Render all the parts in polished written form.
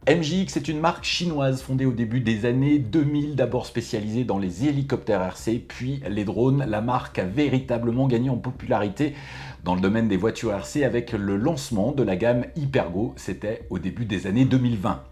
MJX est une marque chinoise fondée au début des années 2000, d'abord spécialisée dans les hélicoptères RC, puis les drones. La marque a véritablement gagné en popularité dans le domaine des voitures RC avec le lancement de la gamme Hypergo, c'était au début des années 2020.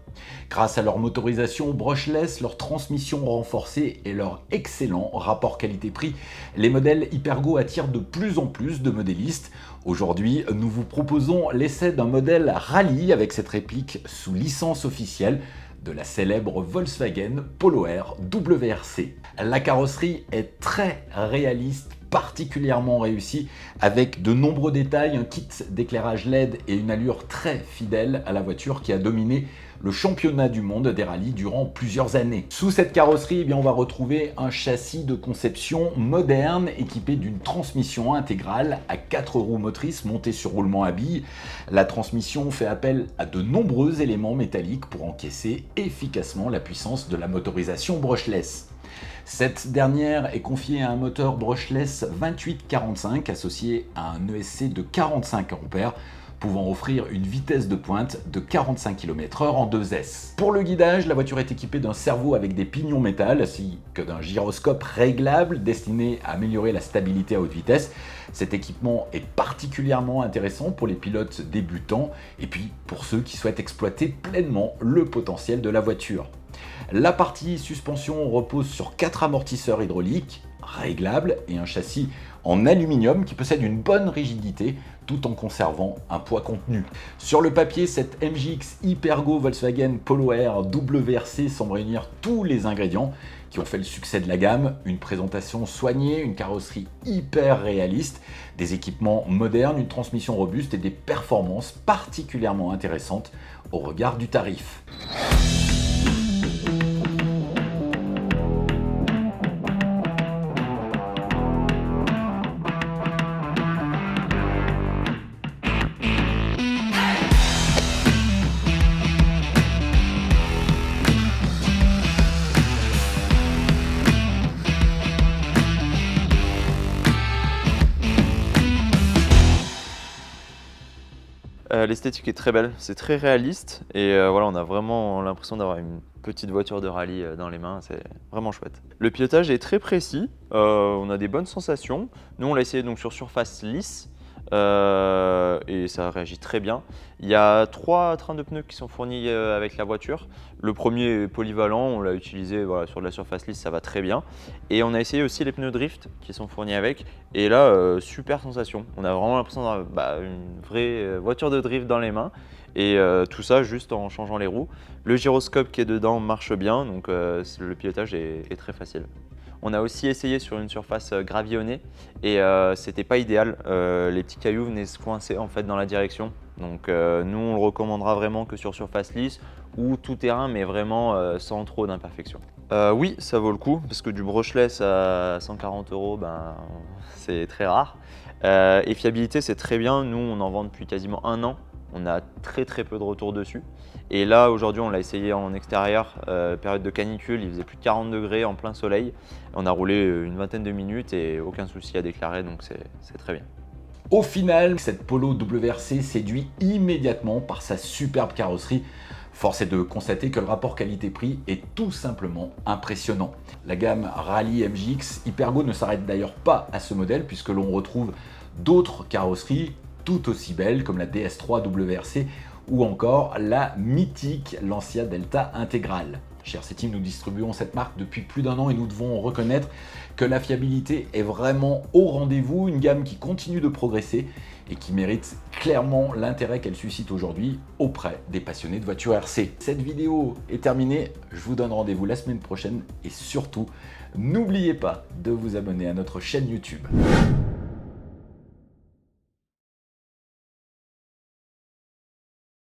Grâce à leur motorisation brushless, leur transmission renforcée et leur excellent rapport qualité-prix, les modèles Hypergo attirent de plus en plus de modélistes. Aujourd'hui, nous vous proposons l'essai d'un modèle rallye avec cette réplique sous licence officielle de la célèbre Volkswagen Polo Air WRC. La carrosserie est très réaliste, particulièrement réussie, avec de nombreux détails, un kit d'éclairage LED et une allure très fidèle à la voiture qui a dominé le championnat du monde des rallyes durant plusieurs années. Sous cette carrosserie, on va retrouver un châssis de conception moderne équipé d'une transmission intégrale à 4 roues motrices montées sur roulement à billes. La transmission fait appel à de nombreux éléments métalliques pour encaisser efficacement la puissance de la motorisation brushless. Cette dernière est confiée à un moteur brushless 2845 associé à un ESC de 45 ampères, pouvant offrir une vitesse de pointe de 45 km/h en 2S. Pour le guidage, la voiture est équipée d'un cerveau avec des pignons métal ainsi que d'un gyroscope réglable destiné à améliorer la stabilité à haute vitesse. Cet équipement est particulièrement intéressant pour les pilotes débutants et puis pour ceux qui souhaitent exploiter pleinement le potentiel de la voiture. La partie suspension repose sur 4 amortisseurs hydrauliques réglables et un châssis en aluminium qui possède une bonne rigidité tout en conservant un poids contenu. Sur le papier, cette MJX Hypergo Volkswagen Polo Air WRC semble réunir tous les ingrédients qui ont fait le succès de la gamme: une présentation soignée, une carrosserie hyper réaliste, des équipements modernes, une transmission robuste et des performances particulièrement intéressantes au regard du tarif. L'esthétique est très belle, c'est très réaliste et voilà, on a vraiment l'impression d'avoir une petite voiture de rallye dans les mains, c'est vraiment chouette. Le pilotage est très précis, on a des bonnes sensations. Nous on l'a essayé donc sur surface lisse et ça réagit très bien. Il y a 3 trains de pneus qui sont fournis avec la voiture. Le premier est polyvalent, on l'a utilisé voilà, sur de la surface lisse, ça va très bien. Et on a essayé aussi les pneus drift qui sont fournis avec. Et là, super sensation. On a vraiment l'impression d'avoir une vraie voiture de drift dans les mains. Et tout ça juste en changeant les roues. Le gyroscope qui est dedans marche bien, donc le pilotage est très facile. On a aussi essayé sur une surface gravillonnée et c'était pas idéal. Les petits cailloux venaient se coincer en fait dans la direction. Donc nous on le recommandera vraiment que sur surface lisse ou tout terrain, mais vraiment sans trop d'imperfections. Oui, ça vaut le coup parce que du brushless à 140 €, c'est très rare. Et fiabilité, c'est très bien. Nous on en vend depuis quasiment 1 an. On a très peu de retours dessus. Et là, aujourd'hui, on l'a essayé en extérieur, période de canicule, il faisait plus de 40 degrés en plein soleil. On a roulé une vingtaine de minutes et aucun souci à déclarer, donc c'est très bien. Au final, cette Polo WRC séduit immédiatement par sa superbe carrosserie. Force est de constater que le rapport qualité-prix est tout simplement impressionnant. La gamme Rally MJX Hypergo ne s'arrête d'ailleurs pas à ce modèle puisque l'on retrouve d'autres carrosseries tout aussi belles comme la DS3 WRC ou encore la mythique Lancia Delta intégrale. Chez RC Team, nous distribuons cette marque depuis plus d'1 an et nous devons reconnaître que la fiabilité est vraiment au rendez-vous, une gamme qui continue de progresser et qui mérite clairement l'intérêt qu'elle suscite aujourd'hui auprès des passionnés de voitures RC. Cette vidéo est terminée, je vous donne rendez-vous la semaine prochaine et surtout, n'oubliez pas de vous abonner à notre chaîne YouTube.